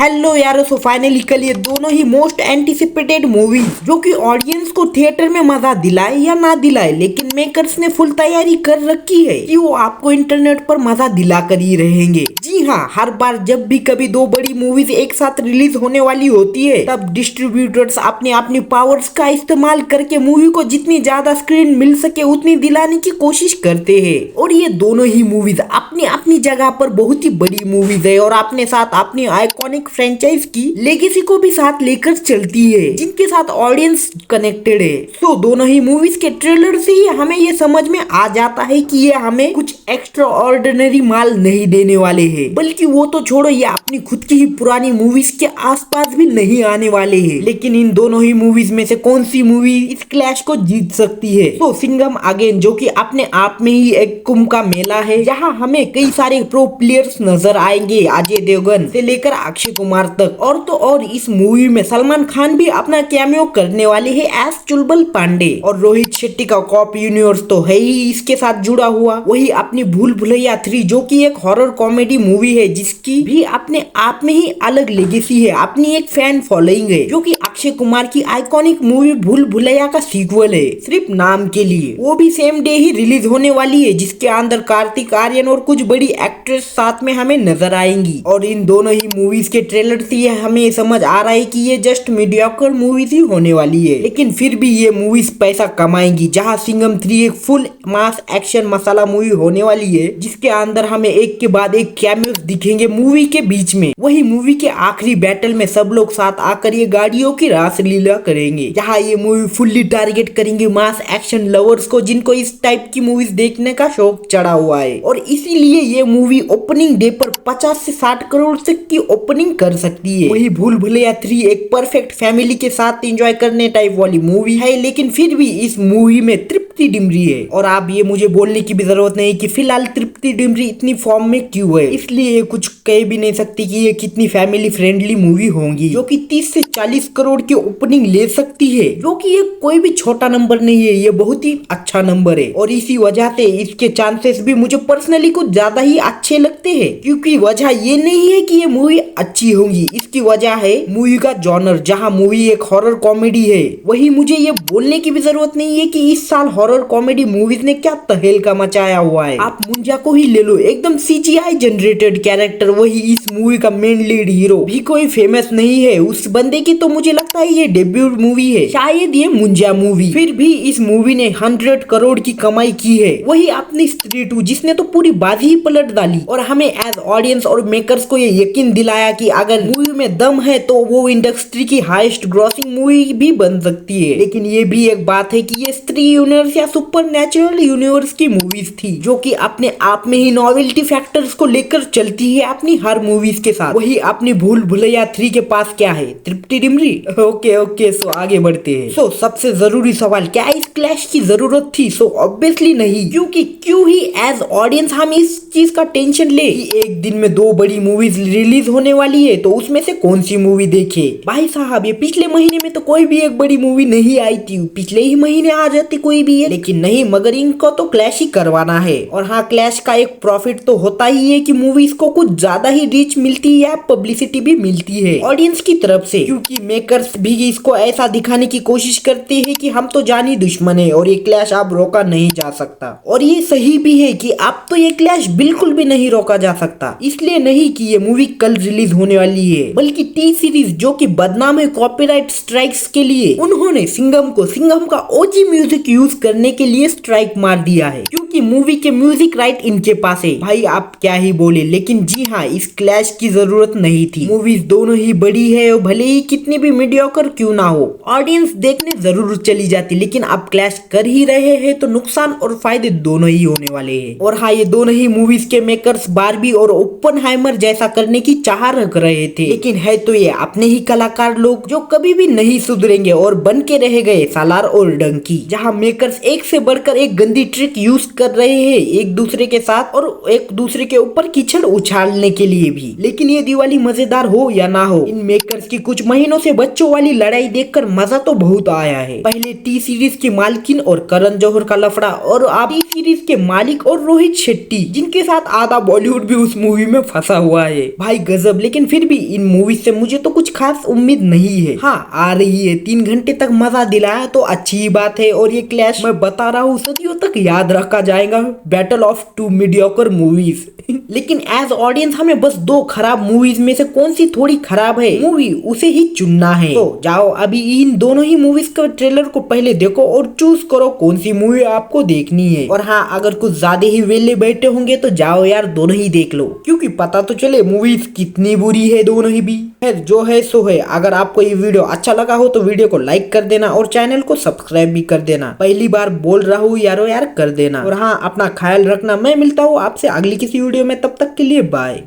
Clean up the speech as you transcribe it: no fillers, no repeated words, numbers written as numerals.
Hello यारो, so finally कल ये दोनों ही मोस्ट एंटिसिपेटेड मूवीज जो कि ऑडियंस को थिएटर में मजा दिलाए या ना दिलाए, लेकिन मेकर्स ने फुल तैयारी कर रखी है कि वो आपको इंटरनेट पर मजा दिला कर ही रहेंगे। जी हाँ, हर बार जब भी कभी दो बड़ी मूवीज एक साथ रिलीज होने वाली होती है, तब डिस्ट्रीब्यूटर्स अपनी पावर्स का इस्तेमाल करके मूवी को जितनी ज्यादा स्क्रीन मिल सके उतनी दिलाने की कोशिश करते हैं। और ये दोनों ही मूवीज अपनी अपनी जगह पर बहुत ही बड़ी मूवीज है और अपने साथ अपनी आइकॉनिक फ्रेंचाइज की लेगेसी को भी साथ लेकर चलती है, जिनके साथ ऑडियंस कनेक्टेड है। तो दोनों ही मूवीज के ट्रेलर से ही हमें ये समझ में आ जाता है कि ये हमें कुछ एक्स्ट्रा ऑर्डिनरी माल नहीं देने वाले हैं, बल्कि वो तो छोड़ो, ये अपनी खुद की ही पुरानी मूवीज के आसपास भी नहीं आने वाले हैं। लेकिन इन दोनों ही मूवीज में से कौन सी मूवी इस क्लैश को जीत सकती है? तो सिंघम अगेन, जो कि अपने आप में ही एक कुंभ का मेला है, जहाँ हमें कई सारे प्रो प्लेयर्स नजर आएंगे, अजय देवगन से लेकर अक्षय कुमार तक। और तो और इस मूवी में सलमान खान भी अपना कैमियो करने वाले हैं एज चुलबुल पांडे, और रोहित शेट्टी का कॉप यूनिवर्स तो है ही इसके साथ जुड़ा हुआ। वही अपनी भूल भुलैया 3, जो कि एक हॉरर कॉमेडी मूवी है, जिसकी भी अपने आप में ही अलग लेगेसी है, अपनी एक फैन फॉलोइंग है, जो कि अक्षय कुमार की आइकॉनिक मूवी भूल भुलैया का सीक्वल है, सिर्फ नाम के लिए। वो भी सेम डे ही रिलीज होने वाली है, जिसके अंदर कार्तिक आर्यन और कुछ बड़ी एक्ट्रेस साथ में हमें नजर आएंगी। और इन दोनों ही मूवीज के ट्रेलर से हमें समझ आ रहा है कि ये जस्ट मीडियोकर मूवीज ही होने वाली है, लेकिन फिर भी ये मूवीज पैसा कमाएंगी। जहां सिंघम 3 एक फुल मास एक्शन मसाला मूवी होने वाली है, जिसके अंदर हमें एक के बाद एक कैमियोस दिखेंगे मूवी के बीच में। वही मूवी के आखिरी बैटल में सब लोग साथ आकर ये गाड़ियों की रासलीला करेंगे, जहां ये मूवी फुल्ली टारगेट करेंगे मास एक्शन लवर्स को, जिनको इस टाइप की मूवीज देखने का शौक चढ़ा हुआ है। और इसीलिए ये मूवी ओपनिंग डे पर 50 से 60 करोड़ तक की ओपनिंग कर सकती है। वही भूल भुलैया 3 एक परफेक्ट फैमिली के साथ एंजॉय करने टाइप वाली मूवी है, लेकिन फिर भी इस मूवी में तृप्ति डिमरी है। और आप ये मुझे बोलने की भी जरूरत नहीं कि फिलहाल तृप्ति डिमरी इतनी फॉर्म में क्यों है, इसलिए कुछ कह भी नहीं सकती कि ये कितनी फैमिली फ्रेंडली मूवी होगी, जो कि 30 से 40 करोड़ की ओपनिंग ले सकती है, जो कि ये कोई भी छोटा नंबर नहीं है, ये बहुत ही अच्छा नंबर है। और इसी वजह से इसके चांसेस भी मुझे पर्सनली कुछ ज्यादा ही अच्छे लगते हैं, क्योंकि वजह ये नहीं है कि ये मूवी अच्छी होगी, इसकी वजह है मूवी का जॉनर। जहां मूवी एक हॉरर कॉमेडी है, वही मुझे ये बोलने की भी जरूरत नहीं है कि इस साल हॉरर कॉमेडी मूवीज ने क्या तहलका मचाया हुआ है। आप मुंजा को ही ले लो, एकदम सीजीआई जनरेटेड कैरेक्टर, वही इस मूवी का मेन लीड हीरो भी कोई फेमस नहीं है। उस बंदे की तो मुझे लगता है ये डेब्यू मूवी है शायद, ये मुंजा मूवी। फिर भी इस मूवी ने 100 करोड़ की कमाई की है। वही अपनी स्त्री 2, जिसने तो पूरी बाजी ही पलट डाली और हमें एज ऑडियंस और मेकर्स को ये यकीन दिलाया कि अगर मूवी में दम है तो वो इंडस्ट्री की हाईएस्ट ग्रॉसिंग मूवी भी बन सकती है। लेकिन ये भी एक बात है कि ये स्त्री यूनिवर्स या सुपर नेचुरल यूनिवर्स की मूवीज थी, जो कि अपने आप में ही नॉवेल्टी फैक्टर्स को लेकर चलती है अपनी हर मूवीज के साथ। वही अपनी भूल भुलैया 3 के पास क्या है? तृप्ति डिमरी। ओके सो आगे बढ़ते हैं। सो सबसे जरूरी सवाल, क्या इस क्लैश की जरूरत थी? सो ऑब्वियसली नहीं, क्योंकि क्यों ही एज ऑडियंस हम इस चीज का टेंशन ले कि एक दिन में 2 बड़ी मूवीज रिलीज होने वाली है, तो उसमें से कौन सी मूवी देखे? भाई साहब, ये पिछले महीने में तो कोई भी एक बड़ी मूवी नहीं आई थी, पिछले ही महीने आ जाती कोई भी है, लेकिन नहीं, मगर इनको तो क्लैश ही करवाना है। और हाँ, क्लैश का एक प्रॉफिट तो होता ही है कि मूवीज को कुछ ज्यादा ही रीच मिलती है या पब्लिसिटी भी मिलती है ऑडियंस की तरफ से, क्योंकि मेकर्स भी इसको ऐसा दिखाने की कोशिश करते हैं कि हम तो जानी दुश्मन है और ये क्लैश अब रोका नहीं जा सकता। और ये सही भी है कि अब तो ये क्लैश बिल्कुल भी नहीं रोका जा सकता। इसलिए नहीं कि ये मूवी कल रिलीज होने वाली है, बल्कि टी सीरीज, जो कि बदनाम है कॉपीराइट स्ट्राइक्स के लिए, उन्होंने सिंघम को सिंघम का ओजी म्यूजिक यूज करने के लिए स्ट्राइक मार दिया है, क्योंकि मूवी के म्यूजिक राइट इनके पास है। भाई आप क्या ही बोले, लेकिन जी हाँ, इस क्लैश की जरूरत नहीं थी। मूवीज दोनों ही बड़ी है और भले ही कितनी भी मीडियोकर क्यों ना हो, ऑडियंस देखने जरूर चली जाती, लेकिन अब क्लैश कर ही रहे हैं तो नुकसान और फायदे दोनों ही होने वाले हैं। और हाँ, ये दोनों ही मूवीज के मेकर्स बारबी और ओपनहाइमर जैसा करने की चाह रख रहे थे, लेकिन है तो ये अपने ही कलाकार लोग, जो कभी भी नहीं सुधरेंगे और बन के रह गए सालार और डंकी। जहाँ मेकर्स मेकर्स एक से बढ़कर एक गंदी ट्रिक यूज कर रहे हैं एक दूसरे के साथ और एक दूसरे के ऊपर कीचड़ उछालने के लिए भी। लेकिन ये दिवाली मजेदार हो या ना हो, इन मेकर्स की कुछ महीनों से बच्चों वाली लड़ाई देखकर मजा तो बहुत आया है। पहले टी सीरीज की मालकिन और करण जौहर का लफड़ा, और अब टी सीरीज के मालिक और रोहित शेट्टी, जिनके साथ आधा बॉलीवुड भी उस मूवी में फंसा हुआ है। भाई गजब। लेकिन फिर भी इन मूवी से मुझे तो कुछ खास उम्मीद नहीं है। हाँ, आ रही है, 3 घंटे तक मजा दिलाया तो अच्छी बात है। और ये क्लैश मैं बता रहा हूँ सदियों तक याद रखा जाएगा, battle of two mediocre movies. लेकिन एज ऑडियंस हमें बस 2 खराब मूवीज में से कौन सी थोड़ी खराब है मूवी, उसे ही चुनना है। तो जाओ अभी इन दोनों ही मूवीज के ट्रेलर को पहले देखो और चूज करो कौन सी मूवी आपको देखनी है। और हाँ, अगर कुछ ज्यादा ही वेले बैठे होंगे तो जाओ यार दोनों ही देख लो, क्योंकि पता तो चले मूवीज कितनी बुरी है दोनों ही भी। जो है सो है। अगर आपको ये वीडियो अच्छा लगा हो तो वीडियो को लाइक कर देना और चैनल को सब्सक्राइब भी कर देना। पहली बार बोल रहा हूँ यार कर देना। और हाँ, अपना ख्याल रखना। मैं मिलता हूँ आपसे अगली किसी वीडियो में, तब तक के लिए बाय।